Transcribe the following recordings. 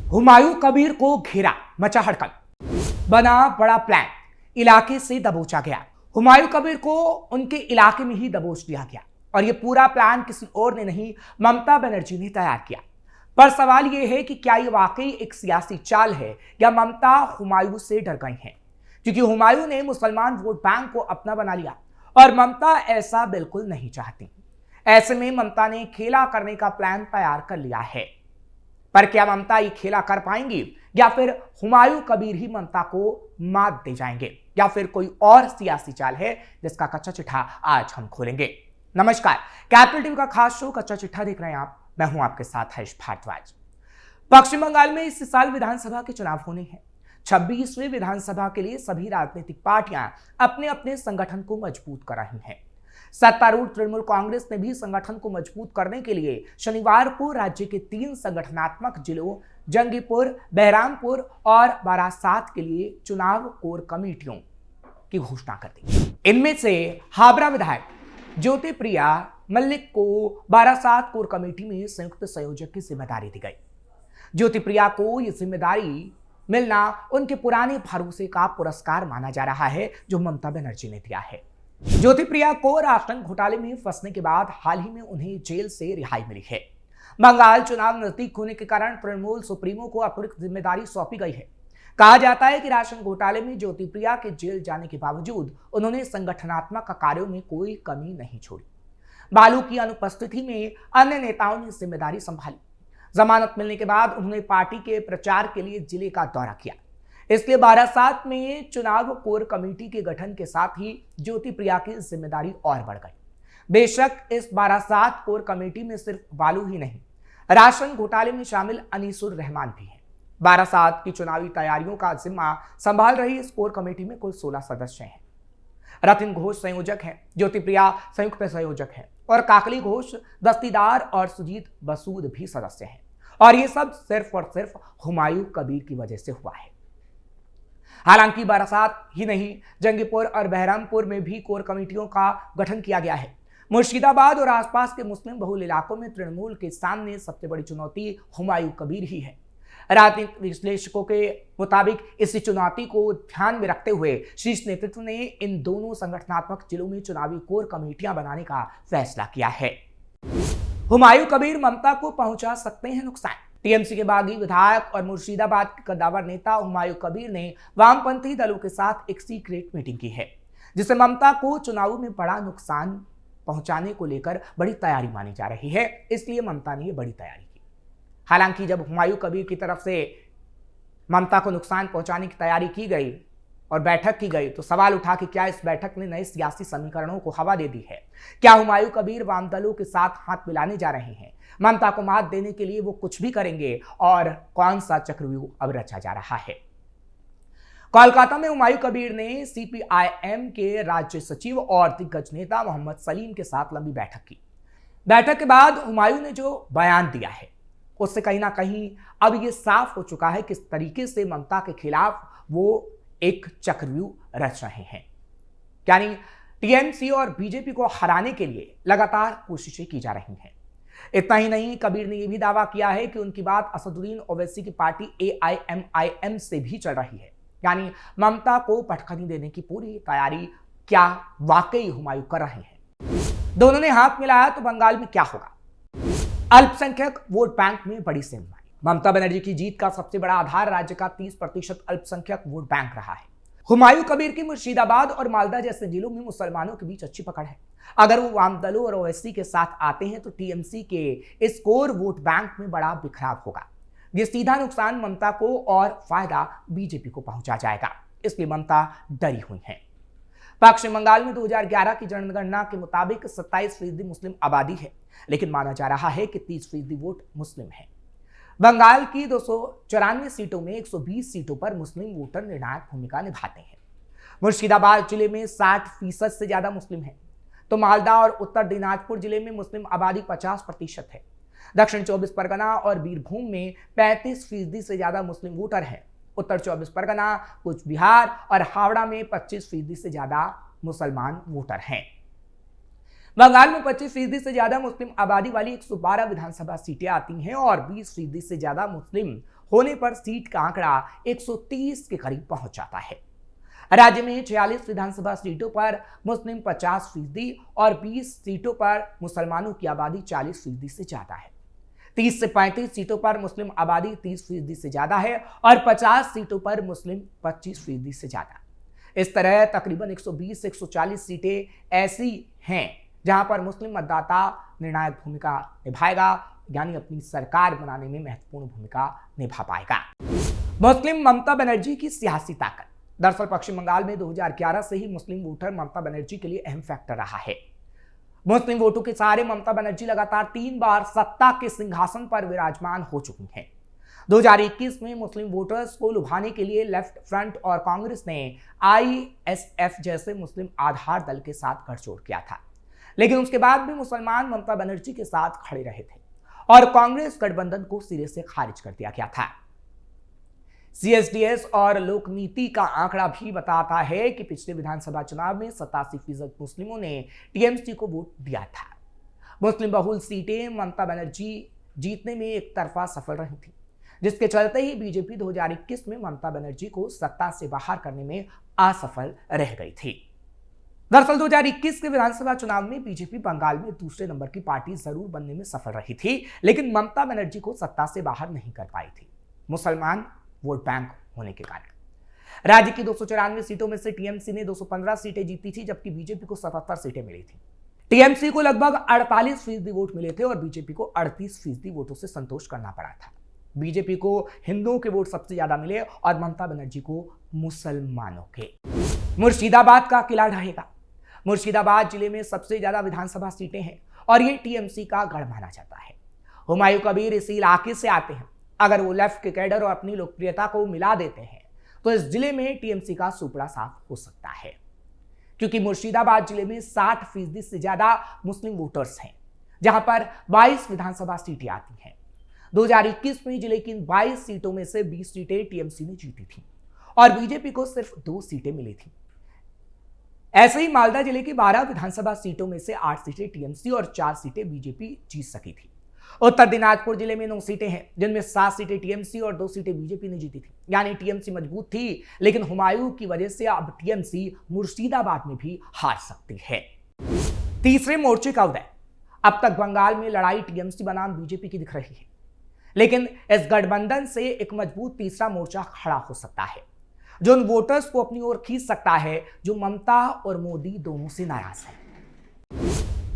हुमायूं कबीर को घेरा, मचा हड़कंप, बना बड़ा प्लान, इलाके से दबोचा गया। हुमायूं कबीर को उनके इलाके में ही दबोच लिया गया और यह पूरा प्लान किसी और ने नहीं, ममता बनर्जी ने तैयार किया। पर सवाल यह है कि क्या यह वाकई एक सियासी चाल है या ममता हुमायूं से डर गई हैं? क्योंकि हुमायूं ने मुसलमान वोट बैंक को अपना बना लिया और ममता ऐसा बिल्कुल नहीं चाहती। ऐसे में ममता ने खेला करने का प्लान तैयार कर लिया है। पर क्या ममता ये खेला कर पाएंगी या फिर हुमायूं कबीर ही ममता को मात दे जाएंगे, या फिर कोई और सियासी चाल है जिसका कच्चा चिट्ठा आज हम खोलेंगे। नमस्कार, कैपिटल टीवी का खास शो कच्चा चिट्ठा देख रहे हैं आप। मैं हूं आपके साथ हर्ष भारद्वाज। पश्चिम बंगाल में इस साल विधानसभा के चुनाव होने हैं। 26वीं विधानसभा के लिए सभी राजनीतिक पार्टियां अपने अपने संगठन को मजबूत कर रही हैं। सत्तारूढ़ तृणमूल कांग्रेस ने भी संगठन को मजबूत करने के लिए शनिवार को राज्य के 3 संगठनात्मक जिलों जंगीपुर, बहरामपुर और बारासात के लिए चुनाव कोर कमेटियों की घोषणा कर दी। इनमें से हावड़ा विधायक ज्योति प्रिया मल्लिक को बारासात कोर कमेटी में संयुक्त संयोजक की जिम्मेदारी दी गई। ज्योति प्रिया को यह जिम्मेदारी मिलना उनके पुराने भरोसे का पुरस्कार माना जा रहा है जो ममता बनर्जी ने दिया है। ज्योति प्रिया को राशन घोटाले में फंसने के बाद हाल ही में उन्हें जेल से रिहाई मिली है। बंगाल चुनाव नजदीक होने के कारण तृणमूल सुप्रीमो को अतिरिक्त जिम्मेदारी सौंपी गई है। कहा जाता है कि राशन घोटाले में ज्योति प्रिया के जेल जाने के बावजूद उन्होंने संगठनात्मक कार्यों में कोई कमी नहीं छोड़ी। बालू की अनुपस्थिति में अन्य नेताओं ने जिम्मेदारी संभाली। जमानत मिलने के बाद उन्होंने पार्टी के प्रचार के लिए जिले का दौरा किया। इसलिए बारासात में चुनाव कोर कमेटी के गठन के साथ ही ज्योति प्रिया की जिम्मेदारी और बढ़ गई। बेशक इस बारासात कोर कमेटी में सिर्फ बालू ही नहीं, राशन घोटाले में शामिल अनीसुर रहमान भी हैं। बारासात की चुनावी तैयारियों का जिम्मा संभाल रही इस कोर कमेटी में कुल 16 सदस्य हैं। रतिन घोष संयोजक हैं, ज्योति प्रिया संयुक्त संयोजक हैं और काकली घोष, दस्तीदार और सुजीत बसूद भी सदस्य हैं। और ये सब सिर्फ और सिर्फ हुमायूं कबीर की वजह से हुआ है। हालांकि बारासात ही नहीं, जंगीपुर और बहरामपुर में भी कोर कमेटियों का गठन किया गया है। मुर्शिदाबाद और आसपास के मुस्लिम बहुल इलाकों में तृणमूल के सामने सबसे बड़ी चुनौती हुमायूं कबीर ही है। राजनीतिक विश्लेषकों के मुताबिक इसी चुनौती को ध्यान में रखते हुए शीर्ष नेतृत्व ने इन दोनों संगठनात्मक जिलों में चुनावी कोर कमेटियां बनाने का फैसला किया है। हुमायूं कबीर ममता को पहुंचा सकते हैं नुकसान। टीएमसी के बागी विधायक और मुर्शिदाबाद के कद्दावर नेता हुमायूं कबीर ने वामपंथी दलों के साथ एक सीक्रेट मीटिंग की है, जिससे ममता को चुनावों में बड़ा नुकसान पहुंचाने को लेकर बड़ी तैयारी मानी जा रही है। इसलिए ममता ने यह बड़ी तैयारी की। हालांकि जब हुमायूं कबीर की तरफ से ममता को नुकसान पहुंचाने की तैयारी की गई और बैठक की गई, तो सवाल उठा कि क्या इस बैठक ने नए सियासी समीकरणों को हवा दे दी है? क्या हुमायूं कबीर वाम दलों के साथ हाथ मिलाने जा रहे हैं? ममता को मात देने के लिए वो कुछ भी करेंगे? और कौन सा चक्रव्यूह अब रचा जा रहा है? कोलकाता में हुमायूं कबीर ने सीपीआईएम के राज्य सचिव और दिग्गज नेता मोहम्मद सलीम के साथ लंबी बैठक की। बैठक के बाद हुमायूं ने जो बयान दिया है उससे कहीं ना कहीं अब ये साफ हो चुका है किस तरीके से ममता के खिलाफ वो एक चक्रव्यूह रच रहे हैं। यानी टीएमसी और बीजेपी को हराने के लिए लगातार कोशिशें की जा रही हैं। इतना ही नहीं, कबीर ने यह भी दावा किया है कि उनकी बात असदुद्दीन ओवैसी की पार्टी एआईएमआईएम से भी चल रही है। यानी ममता को पटखनी देने की पूरी तैयारी क्या वाकई हुमायूं कर रहे हैं? दोनों ने हाथ मिलाया तो बंगाल में क्या होगा? अल्पसंख्यक वोट बैंक में बड़ी सेंधमारी। ममता बनर्जी की जीत का सबसे बड़ा आधार राज्य का 30% अल्पसंख्यक वोट बैंक रहा है। हुमायूं कबीर की मुर्शिदाबाद और मालदा जैसे जिलों में मुसलमानों के बीच अच्छी पकड़ है। अगर वो वाम दलों और ओवैसी के साथ आते हैं तो टीएमसी के इस कोर वोट बैंक में बड़ा बिखराव होगा। ये सीधा नुकसान ममता को और फायदा बीजेपी को पहुंचा जाएगा। इसलिए ममता डरी हुई है। पश्चिम बंगाल में 2011 की जनगणना के मुताबिक 27% मुस्लिम आबादी है, लेकिन माना जा रहा है कि 30% वोट मुस्लिम है। बंगाल की 294 सीटों में 120 सीटों पर मुस्लिम वोटर निर्णायक भूमिका निभाते हैं। मुर्शिदाबाद जिले में 60% से ज्यादा मुस्लिम हैं, तो मालदा और उत्तर दिनाजपुर जिले में मुस्लिम आबादी 50% है। दक्षिण 24 परगना और बीरभूम में 35% से ज्यादा मुस्लिम वोटर हैं। उत्तर 24 परगना, कूच बिहार और हावड़ा में 25% से ज्यादा मुसलमान वोटर हैं। बंगाल में 25% से ज्यादा मुस्लिम आबादी वाली 112 विधानसभा सीटें आती हैं और 20% से ज्यादा मुस्लिम होने पर सीट का आंकड़ा 130 के करीब पहुंच जाता है। राज्य में 46 विधानसभा सीटों पर मुस्लिम 50% और 20 सीटों पर मुसलमानों की आबादी 40% से ज्यादा है। 30 से 35 सीटों पर मुस्लिम आबादी 30% से ज्यादा है और 50 सीटों पर मुस्लिम 25% से ज्यादा। इस तरह तकरीबन 120 से 140 सीटें ऐसी हैं जहां पर मुस्लिम मतदाता निर्णायक भूमिका निभाएगा, यानी अपनी सरकार बनाने में महत्वपूर्ण भूमिका निभा पाएगा। मुस्लिम ममता बनर्जी की सियासी ताकत। दरअसल पश्चिम बंगाल में 2011 से ही मुस्लिम वोटर ममता बनर्जी के लिए अहम फैक्टर रहा है। मुस्लिम वोटों के सहारे ममता बनर्जी लगातार 3 बार सत्ता के सिंहासन पर विराजमान हो चुकी हैं। 2021 में मुस्लिम वोटर्स को लुभाने के लिए लेफ्ट फ्रंट और कांग्रेस ने ISF जैसे मुस्लिम आधार दल के साथ गठजोड़ किया था, लेकिन उसके बाद भी मुसलमान ममता बनर्जी के साथ खड़े रहे थे और कांग्रेस गठबंधन को सिरे से खारिज कर दिया गया था। CSDS और लोक नीति का आंकड़ा भी बताता है कि पिछले विधानसभा चुनाव में 87% मुस्लिमों ने TMC को वोट दिया था। मुस्लिम बहुल सीटें ममता बनर्जी जीतने में एक तरफा सफल रही थी, जिसके चलते ही बीजेपी 2021 में ममता बनर्जी को सत्ता से बाहर करने में असफल रह गई थी। दरअसल 2021 के विधानसभा चुनाव में बीजेपी बंगाल में दूसरे नंबर की पार्टी जरूर बनने में सफल रही थी, लेकिन ममता बनर्जी को सत्ता से बाहर नहीं कर पाई थी, मुसलमान वोट बैंक होने के कारण। राज्य की 294 सीटों में से TMC ने 215 सीटें जीती थी, जबकि बीजेपी को 77 सीटें मिली थी। TMC को लगभग 48% वोट मिले थे और बीजेपी को 38% वोटों से संतोष करना पड़ा था। बीजेपी को हिंदुओं के वोट सबसे ज्यादा मिले और ममता बनर्जी को मुसलमानों के। मुर्शिदाबाद का किला ढहेगा। मुर्शिदाबाद जिले में सबसे ज्यादा विधानसभा सीटें हैं और ये TMC का गढ़ माना जाता है। हुमायूं कबीर इसी इलाके से आते हैं। अगर वो लेफ्ट के कैडर और अपनी लोकप्रियता को मिला देते हैं तो इस जिले में TMC का सुपड़ा साफ हो सकता है, क्योंकि मुर्शिदाबाद जिले में 60% से ज्यादा मुस्लिम वोटर्स हैं, जहां पर 22 विधानसभा सीटें आती हैं। 2021 में जिले की 22 सीटों में से 20 सीटें TMC ने जीती थी और बीजेपी को सिर्फ 2 सीटें मिली थी। ऐसे ही मालदा जिले की 12 विधानसभा सीटों में से 8 सीटें TMC और 4 सीटें बीजेपी जीत सकी थी। उत्तर दिनाजपुर जिले में 9 सीटें हैं, जिनमें 7 सीटें TMC और 2 सीटें बीजेपी ने जीती थी, यानी TMC मजबूत थी, लेकिन हुमायूं की वजह से अब TMC मुर्शिदाबाद में भी हार सकती है। तीसरे मोर्चे का उदय। अब तक बंगाल में लड़ाई TMC बनाम बीजेपी की दिख रही है, लेकिन इस गठबंधन से एक मजबूत तीसरा मोर्चा खड़ा हो सकता है, जो उन वोटर्स को अपनी ओर खींच सकता है जो ममता और मोदी दोनों से नाराज है।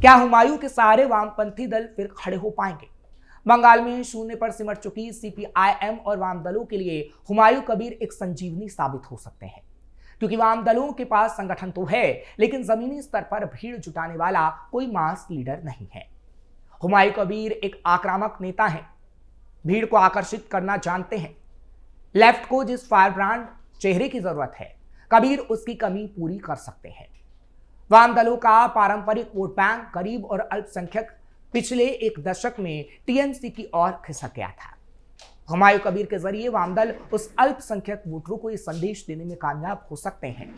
क्या हुमायूं के सहारे वामपंथी दल फिर खड़े हो पाएंगे? बंगाल में शून्य पर सिमट चुकी CPIM और वाम दलों के लिए हुमायूं कबीर एक संजीवनी साबित हो सकते हैं, क्योंकि वाम दलों के पास संगठन तो है, लेकिन जमीनी स्तर पर भीड़ जुटाने वाला कोई मास लीडर नहीं है। हुमायूं कबीर एक आक्रामक नेता हैं, भीड़ को आकर्षित करना जानते हैं। लेफ्ट को जिस फायर ब्रांड चेहरे की जरूरत है, कबीर उसकी कमी पूरी कर सकते हैं। वाम दलों का पारंपरिक वोट बैंक गरीब और अल्पसंख्यक पिछले एक दशक में TMC की ओर खिसक गया था। हुमायूं कबीर के जरिए वाम दल उस अल्पसंख्यक वोटरों को यह संदेश देने में कामयाब हो सकते हैं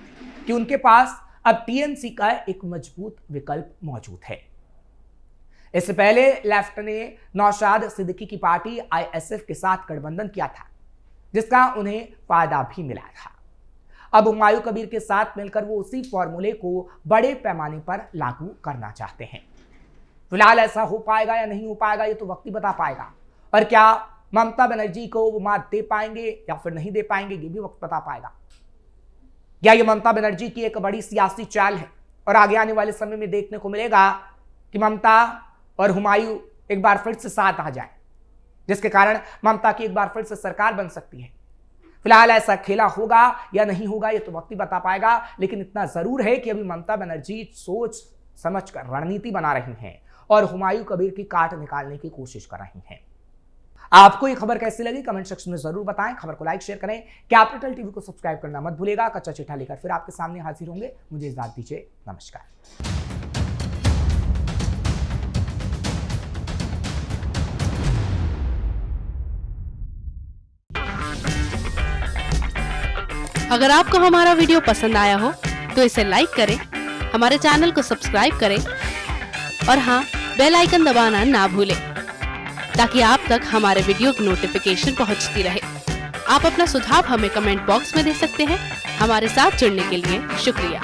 कि उनके पास अब TMC का एक मजबूत विकल्प मौजूद है। इससे पहले लेफ्ट ने नौशाद सिद्दीकी की पार्टी ISF के साथ गठबंधन किया था, जिसका उन्हें फायदा भी मिला था। अब हुमायूं कबीर के साथ मिलकर वो उसी फॉर्मूले को बड़े पैमाने पर लागू करना चाहते हैं। फिलहाल ऐसा हो पाएगा या नहीं हो पाएगा ये तो वक्त ही बता पाएगा, और क्या ममता बनर्जी को वो मात दे पाएंगे या फिर नहीं दे पाएंगे ये भी वक्त बता पाएगा। क्या ये ममता बनर्जी की एक बड़ी सियासी चाल है और आगे आने वाले समय में देखने को मिलेगा कि ममता और हुमायूं एक बार फिर से साथ आ जाए, जिसके कारण ममता की एक बार फिर से सरकार बन सकती है। फिलहाल ऐसा खेला होगा या नहीं होगा ये तो वक्त ही बता पाएगा, लेकिन इतना जरूर है कि अभी ममता बनर्जी सोच समझकर रणनीति बना रही हैं और हुमायूं कबीर की काट निकालने की कोशिश कर रही हैं। आपको ये खबर कैसी लगी कमेंट सेक्शन में जरूर बताएं। खबर को लाइक शेयर करें, कैपिटल टीवी को सब्सक्राइब करना मत भूलेगा। कच्चा चिट्ठा लेकर फिर आपके सामने हाजिर होंगे। मुझे इजाजत दीजिए, नमस्कार। अगर आपको हमारा वीडियो पसंद आया हो तो इसे लाइक करें, हमारे चैनल को सब्सक्राइब करें और हाँ, बेल आइकन दबाना ना भूलें। ताकि आप तक हमारे वीडियो की नोटिफिकेशन पहुंचती रहे। आप अपना सुझाव हमें कमेंट बॉक्स में दे सकते हैं। हमारे साथ जुड़ने के लिए शुक्रिया।